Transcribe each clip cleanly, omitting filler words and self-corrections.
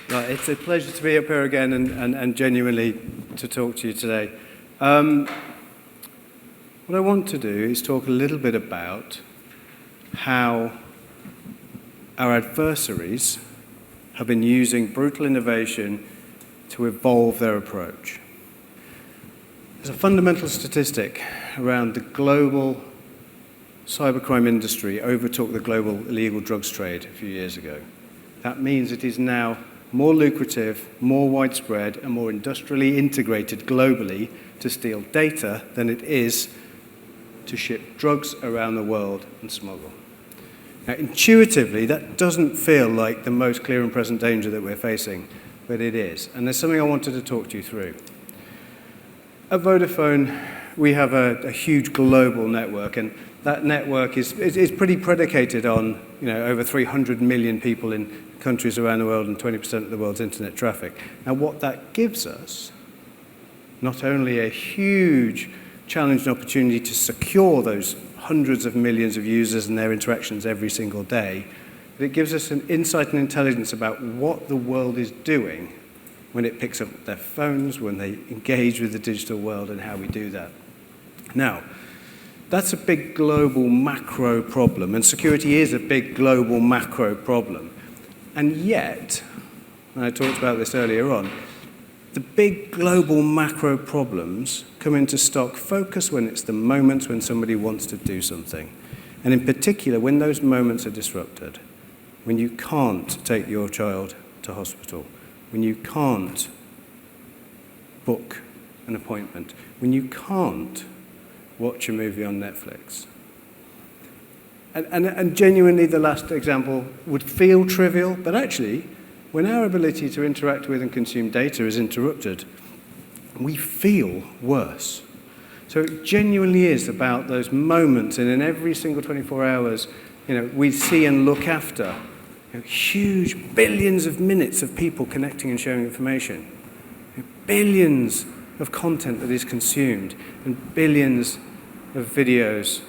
Right, it's a pleasure to be up here again and genuinely to talk to you today. What I want to do is talk a little bit about how our adversaries have been using brutal innovation to evolve their approach. There's a fundamental statistic around the global cybercrime industry overtook the global illegal drugs trade a few years ago. That means it is now more lucrative, more widespread, and more industrially integrated globally to steal data than it is to ship drugs around the world and smuggle. Now, intuitively, that doesn't feel like the most clear and present danger that we're facing, but it is. And there's something I wanted to talk to you through. At Vodafone, we have a huge global network, and that network is pretty predicated on over 300 million people in countries around the world and 20% of the world's internet traffic. Now, what that gives us, not only a huge challenge and opportunity to secure those hundreds of millions of users and their interactions every single day, but it gives us an insight and intelligence about what the world is doing when it picks up their phones, when they engage with the digital world, and how we do that. Now, that's a big global macro problem, and security is a big global macro problem. And yet, and I talked about this earlier on, the big global macro problems come into stock focus when it's the moments when somebody wants to do something. And in particular, when those moments are disrupted, when you can't take your child to hospital, when you can't book an appointment, when you can't watch a movie on Netflix. And genuinely, the last example would feel trivial, but actually, when our ability to interact with and consume data is interrupted, we feel worse. So it genuinely is about those moments, and in every single 24 hours, we see and look after huge billions of minutes of people connecting and sharing information, billions of content that is consumed, and billions of videos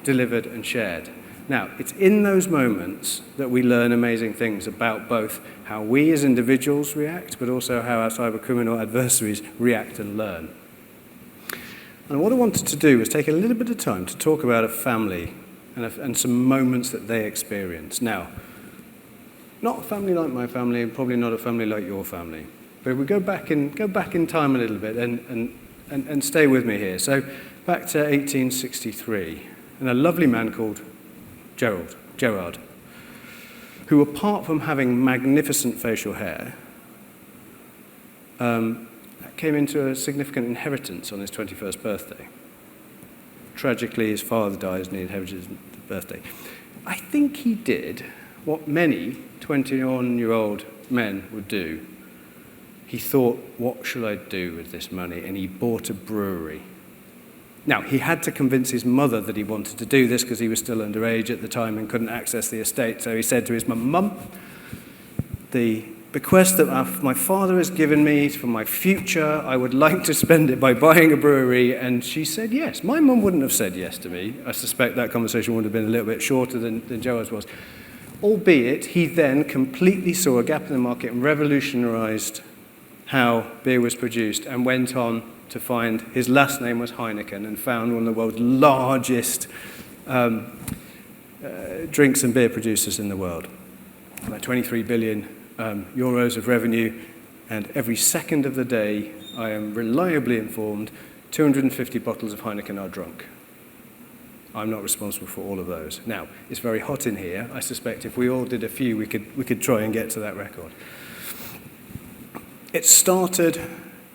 delivered and shared. Now, it's in those moments that we learn amazing things about both how we as individuals react, but also how our cybercriminal adversaries react and learn. And what I wanted to do was take a little bit of time to talk about a family and some moments that they experience. Now, not a family like my family, and probably not a family like your family. But if we go back in time a little bit and stay with me here. So back to 1863, and a lovely man called Gerard, who, apart from having magnificent facial hair, came into a significant inheritance on his 21st birthday. Tragically, his father dies and he inherited his birthday. I think he did what many 21-year-old men would do. He thought, what shall I do with this money? And he bought a brewery. Now, he had to convince his mother that he wanted to do this because he was still underage at the time and couldn't access the estate. So he said to his mum, the bequest that my father has given me for my future, I would like to spend it by buying a brewery. And she said yes. My mum wouldn't have said yes to me. I suspect that conversation would have been a little bit shorter than Gerard's was. Albeit, he then completely saw a gap in the market and revolutionized how beer was produced, and went on to find his last name was Heineken, and found one of the world's largest drinks and beer producers in the world. About 23 billion euros of revenue, and every second of the day, I am reliably informed, 250 bottles of Heineken are drunk. I'm not responsible for all of those. Now, it's very hot in here. I suspect if we all did a few, we could try and get to that record. It started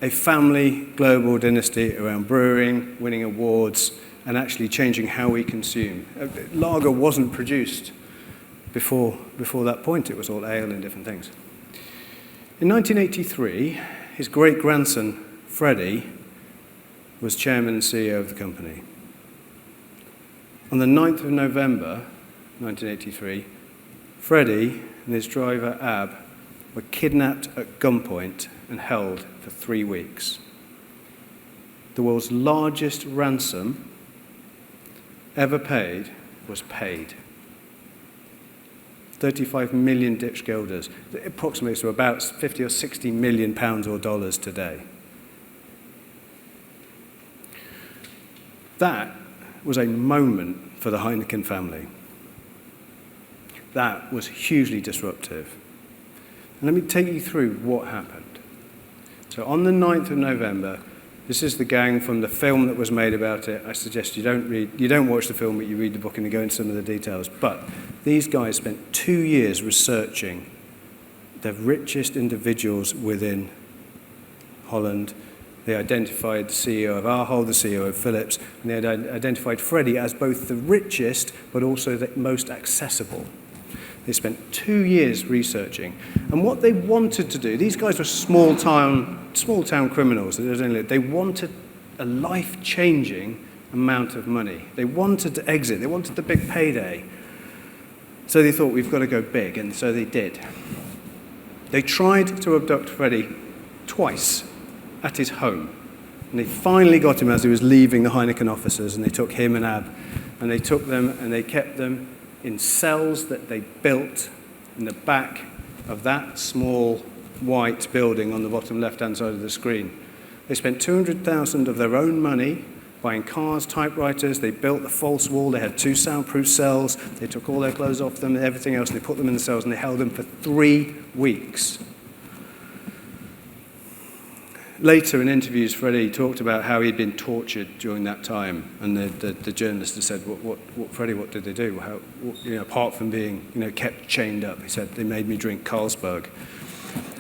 a family global dynasty around brewing, winning awards, and actually changing how we consume. Lager wasn't produced before that point. It was all ale and different things. In 1983, his great-grandson, Freddie, was chairman and CEO of the company. On the 9th of November, 1983, Freddie and his driver, Ab, were kidnapped at gunpoint and held for 3 weeks. The world's largest ransom ever paid was paid. 35 million Dutch guilders. It approximates to about 50 or 60 million pounds or dollars today. That was a moment for the Heineken family. That was hugely disruptive. And let me take you through what happened. So on the 9th of November, this is the gang from the film that was made about it. I suggest you don't watch the film, but you read the book and you go into some of the details. But these guys spent 2 years researching the richest individuals within Holland. They identified the CEO of Ahold, the CEO of Philips, and they had identified Freddie as both the richest but also the most accessible. They spent 2 years researching. And what they wanted to do, these guys were small town criminals. They wanted a life-changing amount of money. They wanted to exit. They wanted the big payday. So they thought, we've got to go big, and so they did. They tried to abduct Freddie twice at his home. And they finally got him as he was leaving the Heineken offices, and they took him and Ab, and they took them and they kept them in cells that they built in the back of that small white building on the bottom left-hand side of the screen. They spent 200,000 of their own money buying cars, typewriters. They built the false wall. They had 2 soundproof cells. They took all their clothes off them and everything else, and they put them in the cells, and they held them for 3 weeks. Later in interviews, Freddie talked about how he'd been tortured during that time, and the journalist had said, Freddie, what did they do? Apart from being kept chained up, he said, they made me drink Carlsberg.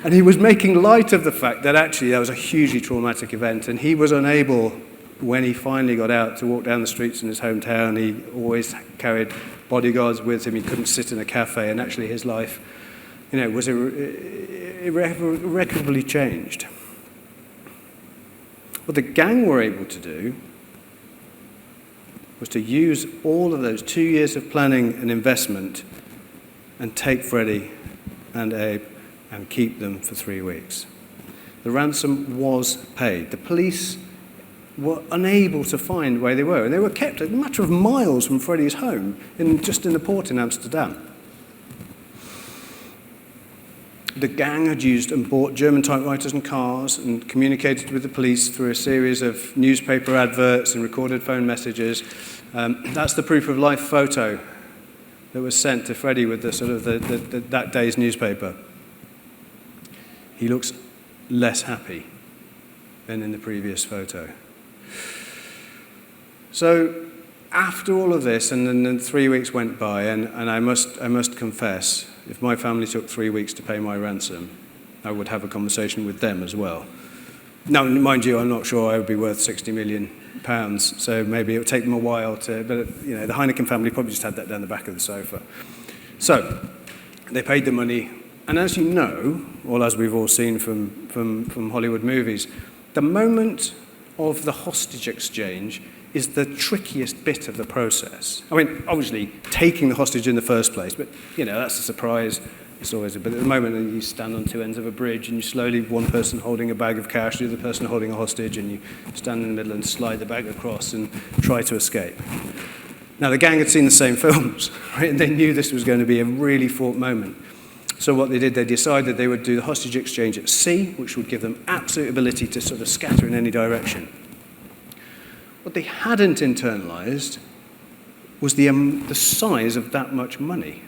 And he was making light of the fact that actually that was a hugely traumatic event, and he was unable, when he finally got out, to walk down the streets in his hometown. He always carried bodyguards with him. He couldn't sit in a cafe, and actually his life was irrecoverably changed. What the gang were able to do was to use all of those 2 years of planning and investment and take Freddie and Abe and keep them for 3 weeks. The ransom was paid. The police were unable to find where they were, and they were kept a matter of miles from Freddie's home, just in the port in Amsterdam. The gang had used and bought German typewriters and cars and communicated with the police through a series of newspaper adverts and recorded phone messages. That's the proof of life photo that was sent to Freddie with that day's newspaper. He looks less happy than in the previous photo. So after all of this, and then 3 weeks went by, and I must confess, if my family took 3 weeks to pay my ransom, I would have a conversation with them as well. Now, mind you, I'm not sure I would be worth £60 million, so maybe it would take them a while to, but the Heineken family probably just had that down the back of the sofa. So they paid the money, and as you know, or as we've all seen from Hollywood movies, the moment of the hostage exchange is the trickiest bit of the process. I mean, obviously, taking the hostage in the first place, but, that's a surprise. It's always but at the moment, you stand on 2 ends of a bridge, and you slowly, one person holding a bag of cash, the other person holding a hostage, and you stand in the middle and slide the bag across and try to escape. Now, the gang had seen the same films, right? And they knew this was going to be a really fraught moment. So what they did, they decided they would do the hostage exchange at sea, which would give them absolute ability to sort of scatter in any direction. What they hadn't internalized was the size of that much money,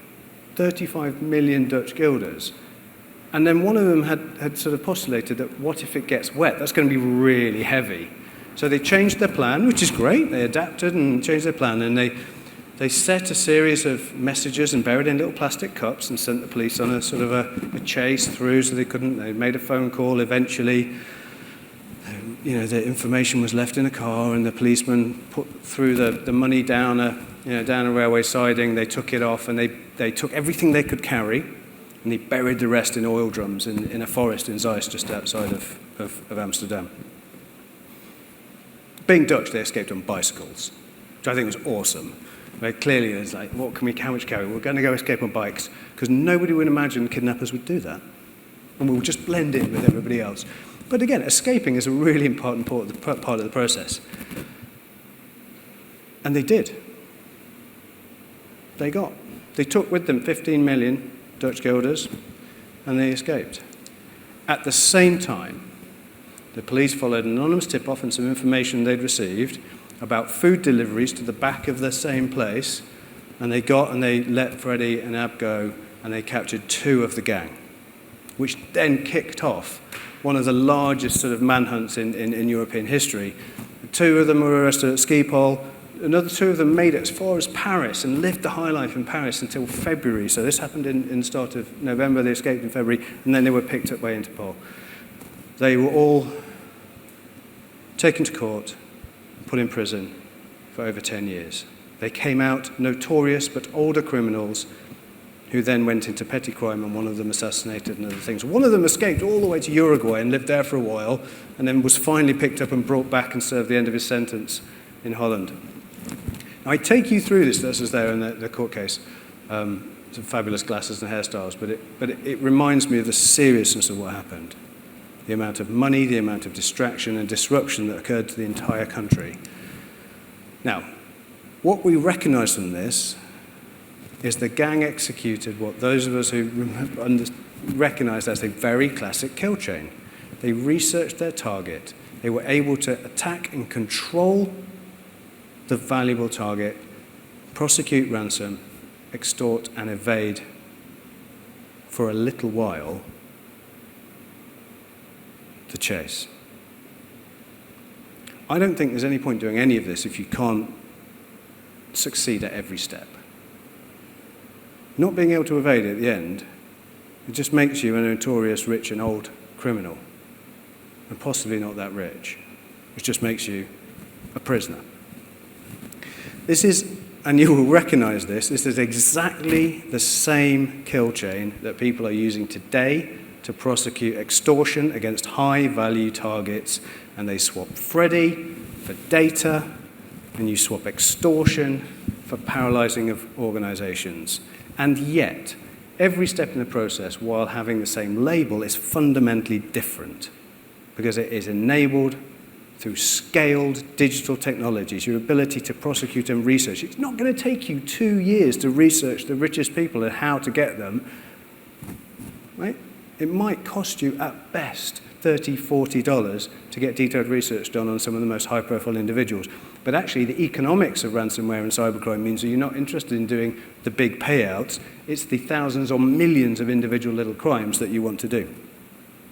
35 million Dutch guilders. And then one of them had sort of postulated that what if it gets wet? That's going to be really heavy. So they changed their plan, which is great. They adapted and changed their plan, and they set a series of messages and buried in little plastic cups and sent the police on a sort of a chase through, so they made a phone call eventually. The information was left in a car, and the policeman put through the money down a railway siding. They took it off, and they took everything they could carry, and they buried the rest in oil drums in a forest in Zeist, just outside of Amsterdam. Being Dutch, they escaped on bicycles, which I think was awesome. Very clearly, it's like, how much carry? We're going to go escape on bikes, because nobody would imagine kidnappers would do that, and we'll just blend in with everybody else. But again, escaping is a really important part of the process. And they did. They got They took with them 15 million Dutch guilders, and they escaped. At the same time, the police followed an anonymous tip-off and some information they'd received about food deliveries to the back of the same place, and they let Freddie and Ab go, and they captured 2 of the gang, which then kicked off one of the largest sort of manhunts in European history. 2 of them were arrested at Schiphol. Another 2 of them made it as far as Paris and lived the high life in Paris until February. So this happened in the start of November. They escaped in February, and then they were picked up by Interpol. They were all taken to court, put in prison for over 10 years. They came out notorious but older criminals who then went into petty crime, and one of them assassinated and other things. One of them escaped all the way to Uruguay and lived there for a while, and then was finally picked up and brought back and served the end of his sentence in Holland. I take you through this is there in the court case, some fabulous glasses and hairstyles, but it reminds me of the seriousness of what happened. The amount of money, the amount of distraction and disruption that occurred to the entire country. Now, what we recognize from this is the gang executed what those of us who recognize as a very classic kill chain. They researched their target. They were able to attack and control the valuable target, prosecute ransom, extort and evade for a little while the chase. I don't think there's any point doing any of this if you can't succeed at every step. Not being able to evade at the end, it just makes you a notorious rich and old criminal, and possibly not that rich. It just makes you a prisoner. This is, and you will recognize this is exactly the same kill chain that people are using today to prosecute extortion against high-value targets, and they swap Freddie for data, and you swap extortion for paralyzing of organizations. And yet, every step in the process, while having the same label, is fundamentally different because it is enabled through scaled digital technologies, your ability to prosecute and research. It's not going to take you 2 years to research the richest people and how to get them, right? It might cost you at best $30, $40 to get detailed research done on some of the most high-profile individuals. But actually, the economics of ransomware and cybercrime means that you're not interested in doing the big payouts. It's the thousands or millions of individual little crimes that you want to do.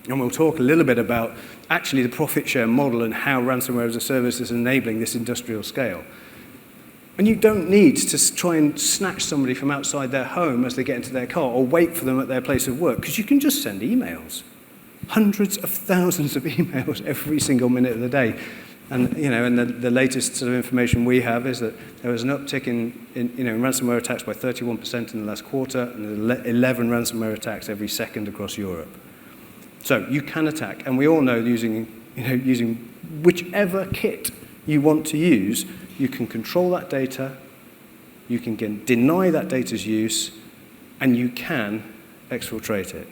And we'll talk a little bit about actually the profit share model and how ransomware as a service is enabling this industrial scale. And you don't need to try and snatch somebody from outside their home as they get into their car or wait for them at their place of work, because you can just send emails. Hundreds of thousands of emails every single minute of the day. And the latest sort of information we have is that there was an uptick in ransomware attacks by 31% in the last quarter, and 11 ransomware attacks every second across Europe. So you can attack, and we all know using whichever kit you want to use, you can control that data, you can deny that data's use, and you can exfiltrate it.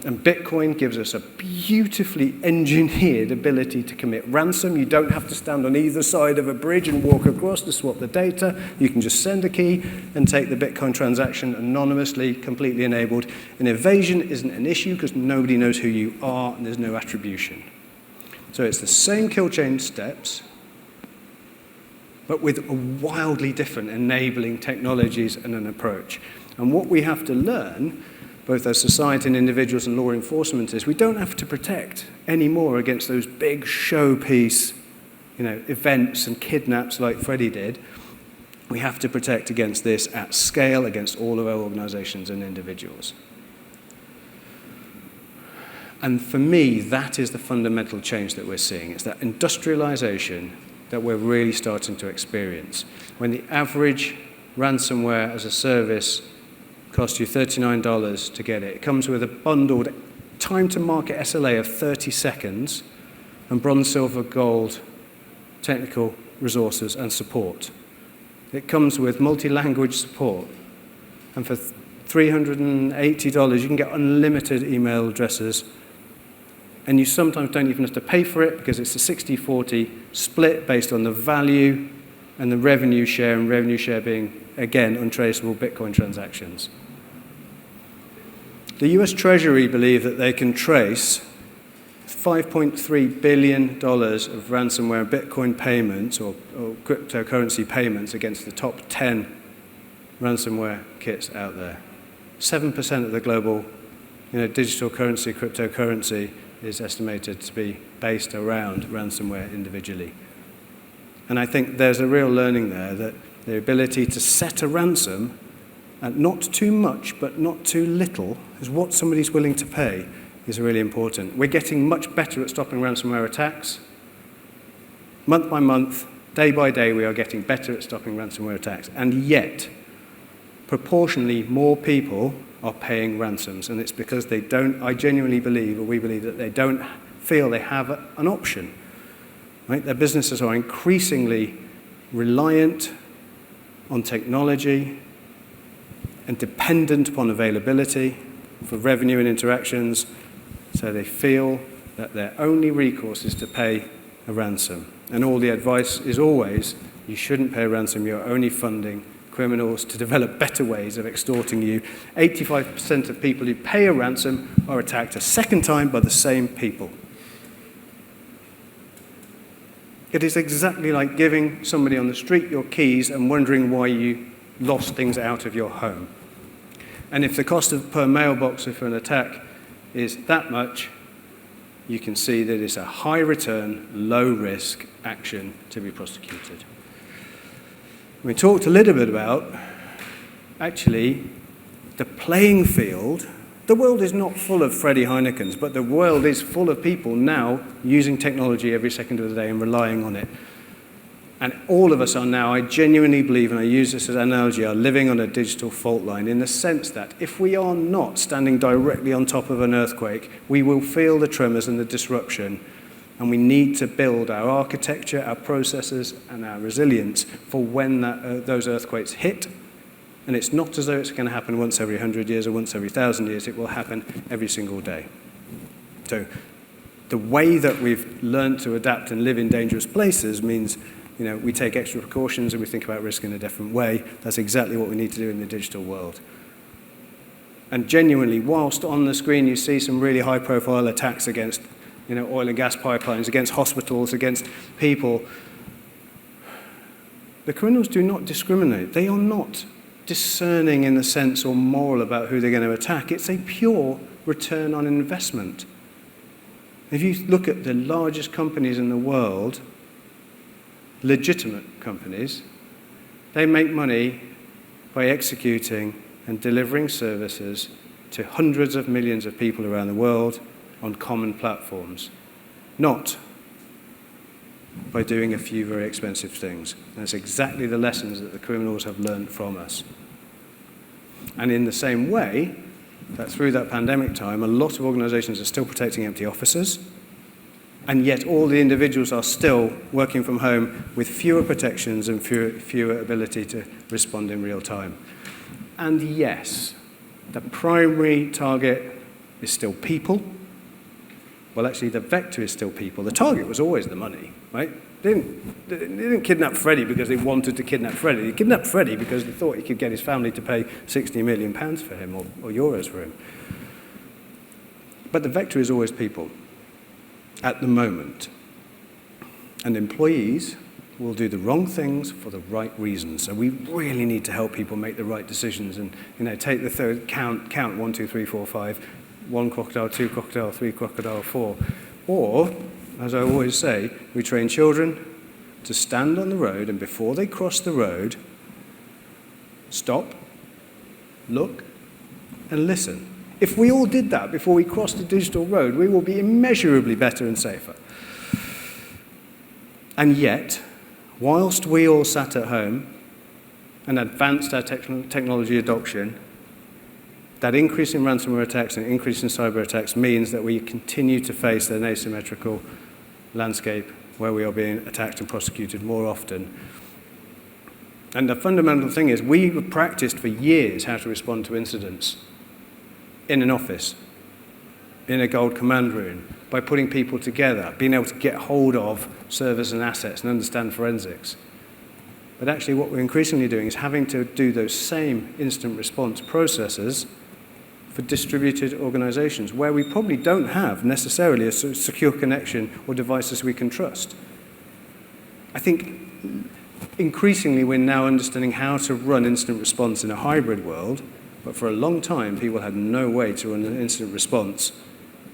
And Bitcoin gives us a beautifully engineered ability to commit ransom. You don't have to stand on either side of a bridge and walk across to swap the data. You can just send a key and take the Bitcoin transaction anonymously, completely enabled. And evasion isn't an issue because nobody knows who you are and there's no attribution. So it's the same kill chain steps, but with wildly different enabling technologies and an approach. And what we have to learn, both as society and individuals and law enforcement, is we don't have to protect anymore against those big showpiece, events and kidnaps like Freddie did. We have to protect against this at scale, against all of our organizations and individuals. And for me, that is the fundamental change that we're seeing. It's that industrialization that we're really starting to experience. When the average ransomware as a service costs you $39 to get it. It comes with a bundled time-to-market SLA of 30 seconds and bronze, silver, gold technical resources and support. It comes with multi-language support. And for $380, you can get unlimited email addresses. And you sometimes don't even have to pay for it because it's a 60-40 split based on the value and the revenue share being, again, untraceable Bitcoin transactions. The US Treasury believe that they can trace $5.3 billion of ransomware and Bitcoin payments or cryptocurrency payments against the top 10 ransomware kits out there. 7% of the global digital currency, cryptocurrency, is estimated to be based around ransomware individually. And I think there's a real learning there that the ability to set a ransom at not too much but not too little is what somebody's willing to pay is really important. We're getting much better at stopping ransomware attacks. Month by month, day by day, we are getting better at stopping ransomware attacks. And yet, proportionally more people are paying ransoms. And it's because they don't, I genuinely believe, or we believe, that they don't feel they have an option. Right? Their businesses are increasingly reliant on technology and dependent upon availability for revenue and interactions, so they feel that their only recourse is to pay a ransom. And all the advice is always, you shouldn't pay a ransom, you're only funding criminals to develop better ways of extorting you. 85% of people who pay a ransom are attacked a second time by the same people. It is exactly like giving somebody on the street your keys and wondering why you lost things out of your home. And if the cost per mailbox for an attack is that much, you can see that it's a high return, low risk action to be prosecuted. We talked a little bit about, actually, the playing field. The world is not full of Freddie Heinekens, but the world is full of people now using technology every second of the day and relying on it. And all of us are now, I genuinely believe, and I use this as an analogy, are living on a digital fault line in the sense that if we are not standing directly on top of an earthquake, we will feel the tremors and the disruption. And we need to build our architecture, our processes, and our resilience for when those earthquakes hit. And it's not as though it's going to happen once every 100 years or once every 1,000 years. It will happen every single day. So the way that we've learned to adapt and live in dangerous places means we take extra precautions and we think about risk in a different way. That's exactly what we need to do in the digital world. And genuinely, whilst on the screen you see some really high-profile attacks against oil and gas pipelines, against hospitals, against people, the criminals do not discriminate. They are not discerning in the sense or moral about who they're going to attack. It's a pure return on investment. If you look at the largest companies in the world, legitimate companies, they make money by executing and delivering services to hundreds of millions of people around the world on common platforms, not by doing a few very expensive things. And that's exactly the lessons that the criminals have learned from us. And in the same way, that through that pandemic time, a lot of organizations are still protecting empty offices, and yet all the individuals are still working from home with fewer protections and fewer ability to respond in real time. And yes, the primary target is still people. Well, actually, the vector is still people. The target was always the money, right? They didn't kidnap Freddie because they wanted to kidnap Freddie. They kidnapped Freddie because they thought he could get his family to pay £60 million for him or euros for him. But the vector is always people at the moment. And employees will do the wrong things for the right reasons. So we really need to help people make the right decisions and take the third count 1, 2, 3, 4, 5, 1 crocodile, 2 crocodile, 3 crocodile, 4. Or, as I always say, we train children to stand on the road and before they cross the road, stop, look, and listen. If we all did that before we crossed the digital road, we will be immeasurably better and safer. And yet, whilst we all sat at home and advanced our technology adoption, that increase in ransomware attacks and increase in cyber attacks means that we continue to face an asymmetrical landscape where we are being attacked and prosecuted more often. And the fundamental thing is we have practiced for years how to respond to incidents in an office, in a gold command room, by putting people together, being able to get hold of servers and assets and understand forensics. But actually what we're increasingly doing is having to do those same instant response processes for distributed organizations where we probably don't have necessarily a secure connection or devices we can trust. I think increasingly we're now understanding how to run instant response in a hybrid world, but for a long time people had no way to run an instant response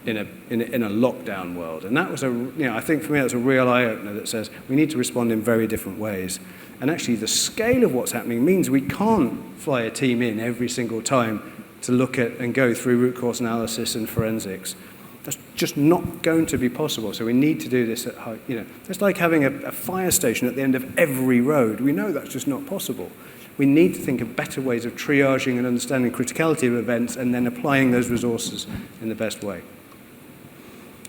in a lockdown world. And that was I think for me that was a real eye-opener that says we need to respond in very different ways. And actually the scale of what's happening means we can't fly a team in every single time to look at and go through root cause analysis and forensics. That's just not going to be possible. So we need to do this at high, it's like having a fire station at the end of every road. We know that's just not possible. We need to think of better ways of triaging and understanding criticality of events and then applying those resources in the best way.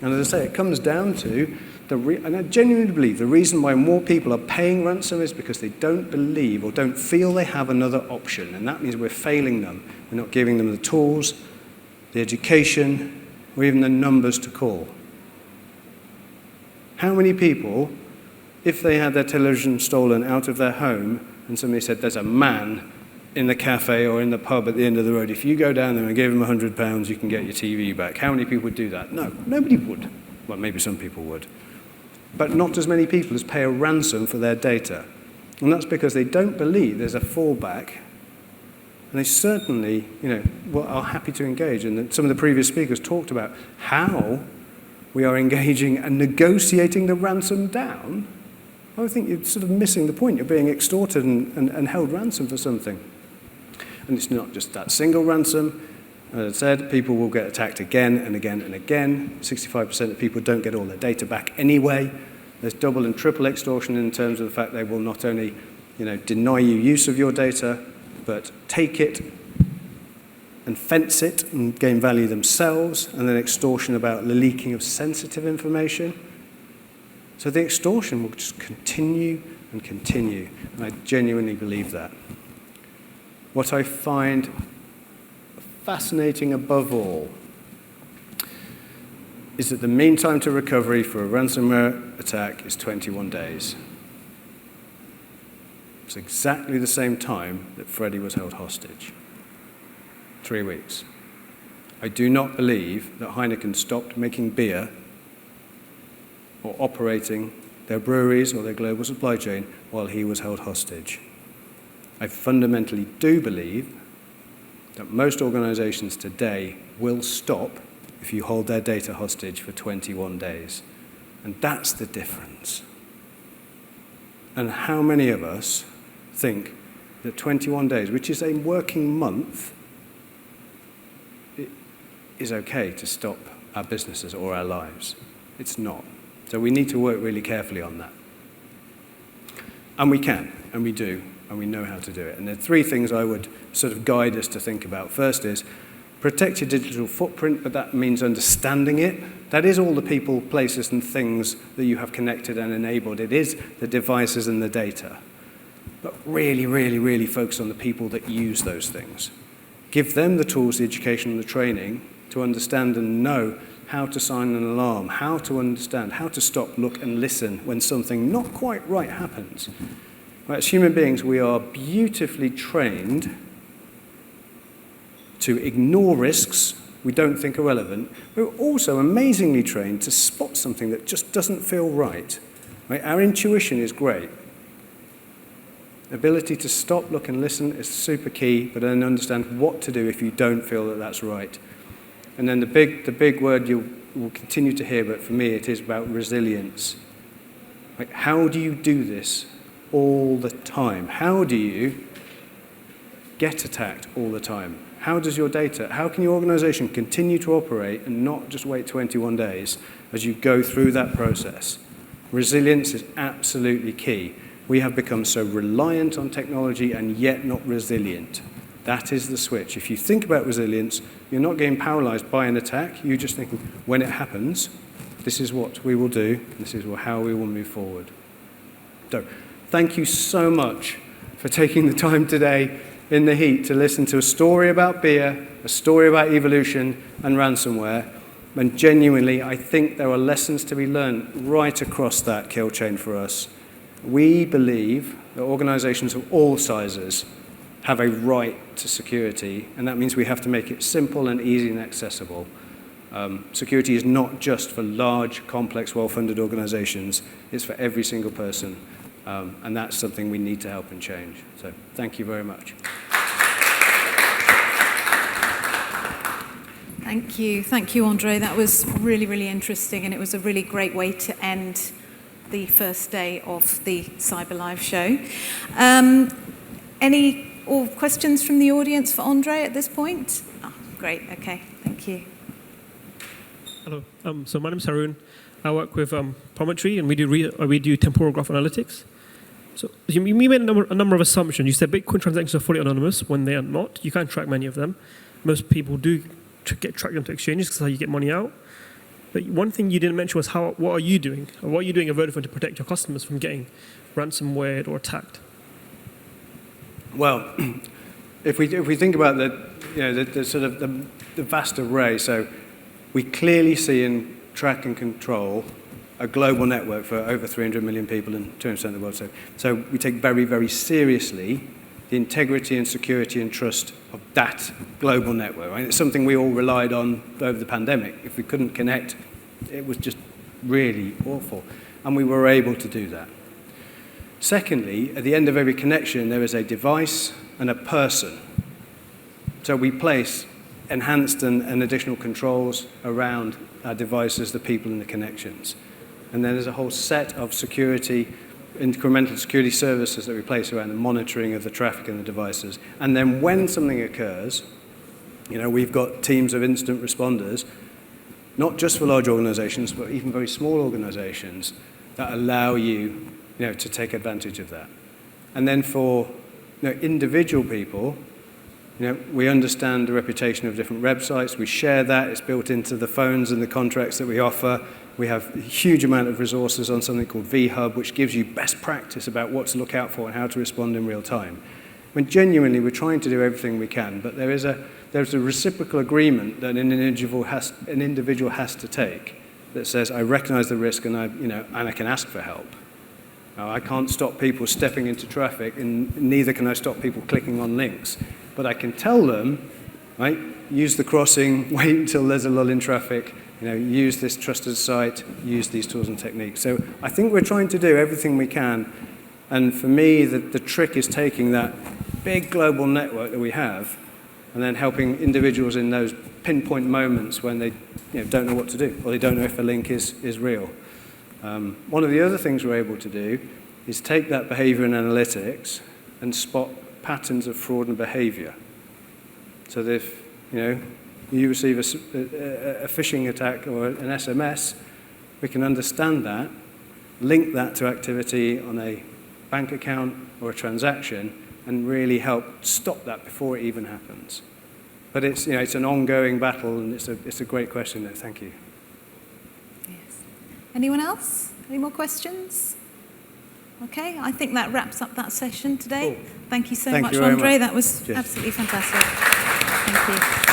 And as I say, it comes down to, and I genuinely believe the reason why more people are paying ransom is because they don't believe or don't feel they have another option. And that means we're failing them. We're not giving them the tools, the education, or even the numbers to call. How many people, if they had their television stolen out of their home and somebody said there's a man in the cafe or in the pub at the end of the road, if you go down there and give him £100, you can get your TV back. How many people would do that? No, nobody would. Well, maybe some people would. But not as many people as pay a ransom for their data. And that's because they don't believe there's a fallback. And they certainly, are happy to engage. And some of the previous speakers talked about how we are engaging and negotiating the ransom down. I think you're sort of missing the point. You're being extorted and held ransom for something. And it's not just that single ransom. As I said, people will get attacked again and again and again. 65% of people don't get all their data back anyway. There's double and triple extortion in terms of the fact they will not only, deny you use of your data, but take it and fence it and gain value themselves, and then extortion about the leaking of sensitive information. So the extortion will just continue and continue, and I genuinely believe that. What I find fascinating above all is that the mean time to recovery for a ransomware attack is 21 days. It's exactly the same time that Freddie was held hostage. 3 weeks. I do not believe that Heineken stopped making beer or operating their breweries or their global supply chain while he was held hostage. I fundamentally do believe that most organizations today will stop if you hold their data hostage for 21 days. And that's the difference. And how many of us think that 21 days, which is a working month, it is okay to stop our businesses or our lives? It's not. So we need to work really carefully on that. And we can, and we do, and we know how to do it. And there are 3 things I would sort of guide us to think about. First is protect your digital footprint, but that means understanding it. That is all the people, places, and things that you have connected and enabled. It is the devices and the data. But really, really, really focus on the people that use those things. Give them the tools, the education, and the training to understand and know how to sound an alarm, how to understand, how to stop, look, and listen when something not quite right happens. Right, as human beings, we are beautifully trained to ignore risks we don't think are relevant. We're also amazingly trained to spot something that just doesn't feel right. Right? Our intuition is great. Ability to stop, look, and listen is super key, but then understand what to do if you don't feel that that's right. And then the big word you will continue to hear, but for me it is about resilience. Like, how do you do this all the time? How do you get attacked all the time? How does your data, how can your organization continue to operate and not just wait 21 days as you go through that process? Resilience is absolutely key. We have become so reliant on technology and yet not resilient. That is the switch. If you think about resilience, you're not getting paralyzed by an attack. You're just thinking, when it happens, this is what we will do, and this is how we will move forward. So, thank you so much for taking the time today in the heat to listen to a story about beer, a story about evolution and ransomware. And genuinely, I think there are lessons to be learned right across that kill chain for us. We believe that organizations of all sizes have a right to security, and that means we have to make it simple and easy and accessible. Security is not just for large, complex, well-funded organizations. It's for every single person, and that's something we need to help and change. So thank you very much. Thank you. Thank you, Andrzej. That was really, really interesting, and it was a really great way to end the first day of the Cyber Live show. Any questions from the audience for Andrzej at this point? Oh, great. Okay. Thank you. Hello. So my name is Haroon. I work with Promontory, and we do temporal graph analytics. So you made a number of assumptions. You said Bitcoin transactions are fully anonymous when they are not. You can't track many of them. Most people do track them to exchanges because that's how you get money out. But one thing you didn't mention was what are you doing? Or what are you doing at Vodafone to protect your customers from getting ransomware or attacked? Well, if we think about the sort of the vast array, so we clearly see and track and control a global network for over 300 million people in 200% of the world. So we take very, very seriously the integrity and security and trust of that global network. Right? It's something we all relied on over the pandemic. If we couldn't connect, it was just really awful. And we were able to do that. Secondly, at the end of every connection, there is a device and a person. So we place enhanced and additional controls around our devices, the people, and the connections. And then there's a whole set of security, incremental security services that we place around the monitoring of the traffic and the devices. And then when something occurs, we've got teams of instant responders, not just for large organizations, but even very small organizations that allow you, to take advantage of that. And then for individual people, we understand the reputation of different websites. We share that. It's built into the phones and the contracts that we offer. We have a huge amount of resources on something called VHub, which gives you best practice about what to look out for and how to respond in real time. Genuinely, we're trying to do everything we can, but there's a reciprocal agreement that an individual has to take that says, I recognize the risk and I can ask for help. Now, I can't stop people stepping into traffic, and neither can I stop people clicking on links. But I can tell them, right, use the crossing, wait until there's a lull in traffic, use this trusted site, use these tools and techniques. So I think we're trying to do everything we can. And for me, the trick is taking that big global network that we have and then helping individuals in those pinpoint moments when they don't know what to do or they don't know if a link is real. One of the other things we're able to do is take that behavior and analytics and spot patterns of fraud and behavior. So that if you receive a phishing attack or an SMS, we can understand that, link that to activity on a bank account or a transaction, and really help stop that before it even happens. But it's it's an ongoing battle, and it's a great question. Thank you. Yes. Anyone else? Any more questions? Okay, I think that wraps up that session today. Cool. Thank you so much, Andrzej. That was absolutely fantastic. Thank you.